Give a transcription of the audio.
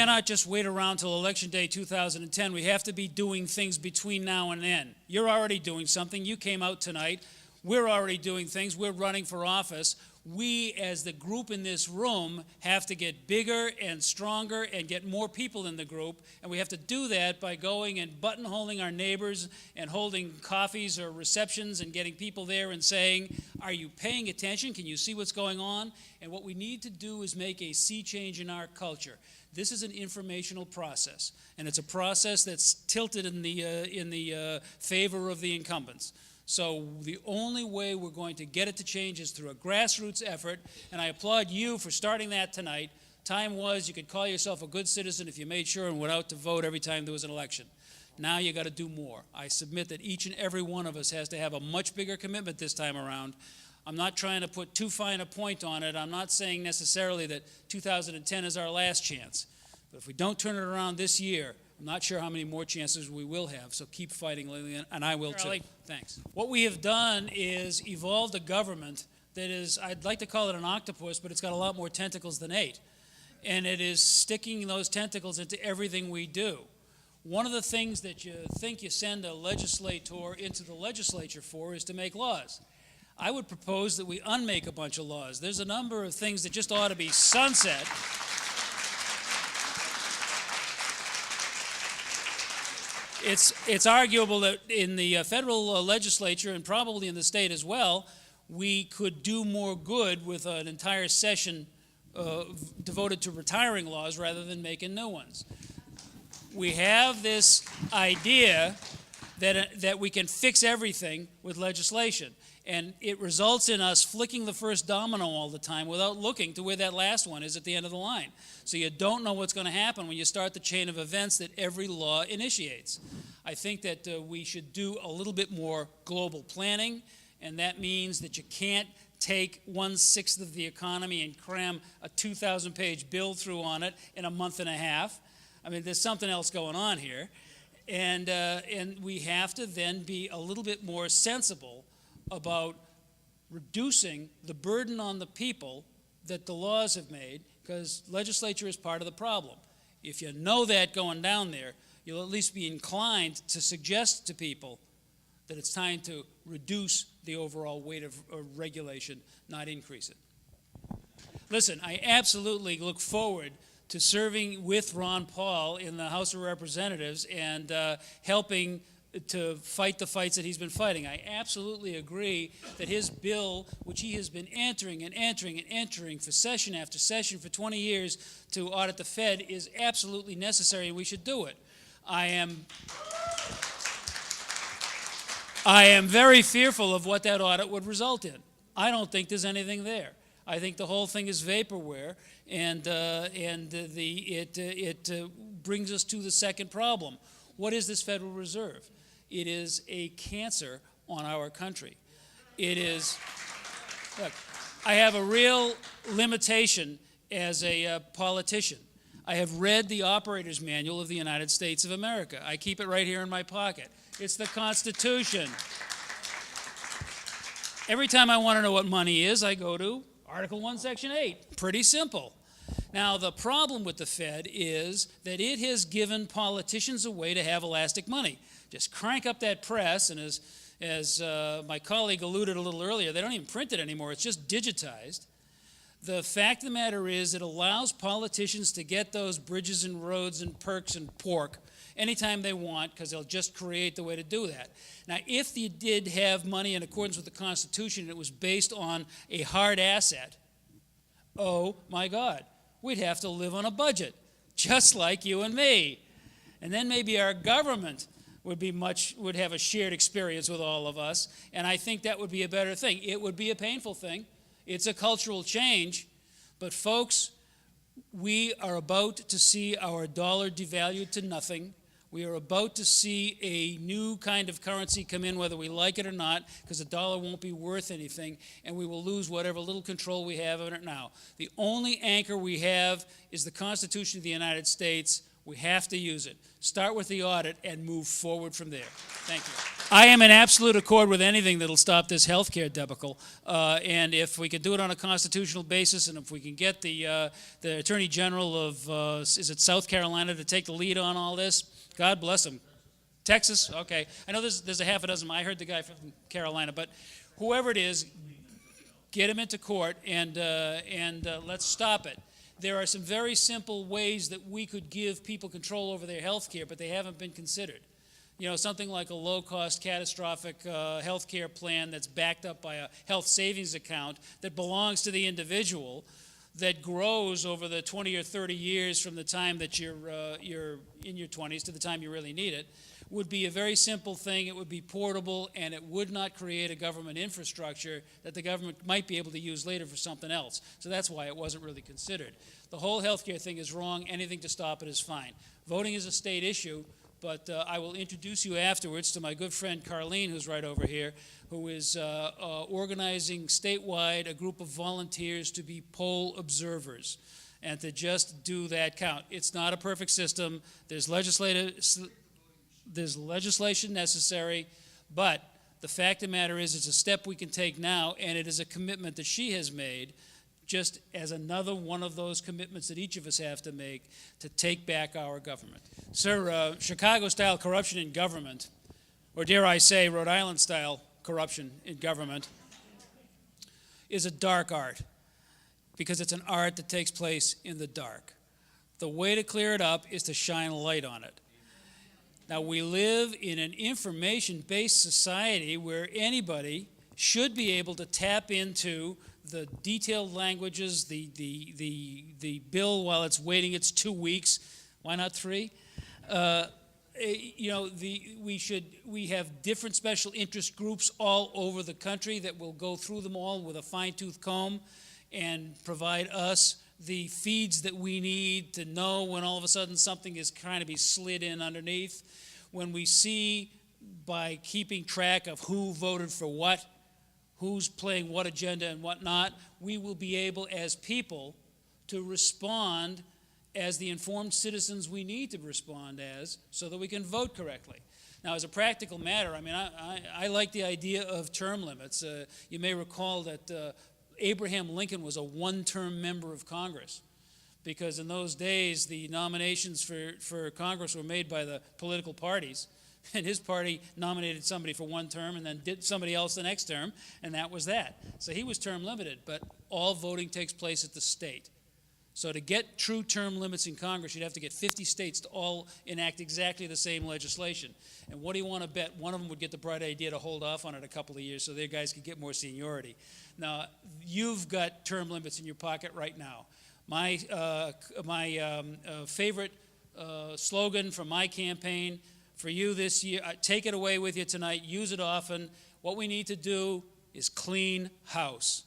cannot just wait around till Election Day 2010. We have to be doing things between now and then. You're already doing something. You came out tonight. We're already doing things. We're running for office. We, as the group in this room, have to get bigger and stronger and get more people in the group. And we have to do that by going and buttonholing our neighbors and holding coffees or receptions and getting people there and saying, are you paying attention? Can you see what's going on? And what we need to do is make a sea change in our culture. This is an informational process, and it's a process that's tilted in the favor of the incumbents. So the only way we're going to get it to change is through a grassroots effort, and I applaud you for starting that tonight. Time was you could call yourself a good citizen if you made sure and went out to vote every time there was an election. Now you got to do more. I submit that each and every one of us has to have a much bigger commitment this time around. I'm not trying to put too fine a point on it. I'm not saying necessarily that 2010 is our last chance. But if we don't turn it around this year, I'm not sure how many more chances we will have, so keep fighting, Lillian, and I will too. Thanks. What we have done is evolved a government that is, I'd like to call it an octopus, but it's got a lot more tentacles than 8. And it is sticking those tentacles into everything we do. One of the things that you think you send a legislator into the legislature for is to make laws. I would propose that we unmake a bunch of laws. There's a number of things that just ought to be sunset. It's arguable that in the federal legislature and probably in the state as well, we could do more good with an entire session devoted to retiring laws rather than making new ones. We have this idea that we can fix everything with legislation, and it results in us flicking the first domino all the time without looking to where that last one is at the end of the line. So you don't know what's going to happen when you start the chain of events that every law initiates. I think that we should do a little bit more global planning, and that means that you can't take 1/6 of the economy and cram a 2,000-page bill through on it in a month and a half. I mean, there's something else going on here. And we have to then be a little bit more sensible about reducing the burden on the people that the laws have made, because legislature is part of the problem. If you know that going down there, you'll at least be inclined to suggest to people that it's time to reduce the overall weight of regulation, not increase it. Listen, I absolutely look forward to serving with Ron Paul in the House of Representatives and helping to fight the fights that he's been fighting. I absolutely agree that his bill, which he has been entering for session after session for 20 years to audit the Fed, is absolutely necessary, and we should do it. I am very fearful of what that audit would result in. I don't think there's anything there. I think the whole thing is vaporware, and it brings us to the second problem. What is this Federal Reserve? It is a cancer on our country. It is, look, I have a real limitation as a politician. I have read the Operator's Manual of the United States of America. I keep it right here in my pocket. It's the Constitution. Every time I want to know what money is, I go to Article 1, Section 8. Pretty simple. Now, the problem with the Fed is that it has given politicians a way to have elastic money. Just crank up that press, and as my colleague alluded a little earlier, they don't even print it anymore. It's just digitized. The fact of the matter is it allows politicians to get those bridges and roads and perks and pork anytime they want, because they'll just create the way to do that. Now, if you did have money in accordance with the Constitution and it was based on a hard asset, oh my God, we'd have to live on a budget, just like you and me. And then maybe our government would have a shared experience with all of us, and I think that would be a better thing. It would be a painful thing. It's a cultural change, but folks, we are about to see our dollar devalued to nothing. We are about to see a new kind of currency come in, whether we like it or not, because the dollar won't be worth anything, and we will lose whatever little control we have of it now. The only anchor we have is the Constitution of the United States, We have to use it. Start with the audit and move forward from there. Thank you. I am in absolute accord with anything that'll stop this health care debacle. And if we could do it on a constitutional basis, and if we can get the Attorney General of, is it South Carolina, to take the lead on all this, God bless him. Texas? Okay. I know there's a half a dozen. I heard the guy from Carolina. But whoever it is, get him into court and let's stop it. There are some very simple ways that we could give people control over their health care, but they haven't been considered. You know, something like a low-cost, catastrophic health care plan that's backed up by a health savings account that belongs to the individual, that grows over the 20 or 30 years from the time that you're in your 20s to the time you really need it, would be a very simple thing. It would be portable, and it would not create a government infrastructure that the government might be able to use later for something else. So that's why it wasn't really considered. The whole healthcare thing is wrong. Anything to stop it is fine. Voting is a state issue, but I will introduce you afterwards to my good friend Carlene, who's right over here, who is organizing statewide a group of volunteers to be poll observers and to just do that count. It's not a perfect system. There's legislation necessary, but the fact of the matter is it's a step we can take now, and it is a commitment that she has made, just as another one of those commitments that each of us have to make to take back our government. Sir, Chicago-style corruption in government, or dare I say Rhode Island-style corruption in government, is a dark art, because it's an art that takes place in the dark. The way to clear it up is to shine a light on it. Now, we live in an information-based society where anybody should be able to tap into the detailed languages, the bill while it's waiting its 2 weeks. Why not 3? You know, we have different special interest groups all over the country that will go through them all with a fine-tooth comb and provide us the feeds that we need to know when all of a sudden something is trying to be slid in underneath. When we see, by keeping track of who voted for what, who's playing what agenda and what not, we will be able as people to respond as the informed citizens we need to respond as, so that we can vote correctly. Now, as a practical matter, I mean, I like the idea of term limits. You may recall that Abraham Lincoln was a one-term member of Congress, because in those days the nominations for Congress were made by the political parties, and his party nominated somebody for one term and then did somebody else the next term, and that was that. So he was term limited, but all voting takes place at the state. So to get true term limits in Congress, you'd have to get 50 states to all enact exactly the same legislation. And what do you want to bet? One of them would get the bright idea to hold off on it a couple of years so their guys could get more seniority. Now, you've got term limits in your pocket right now. My favorite slogan from my campaign for you this year, take it away with you tonight, use it often. What we need to do is clean house.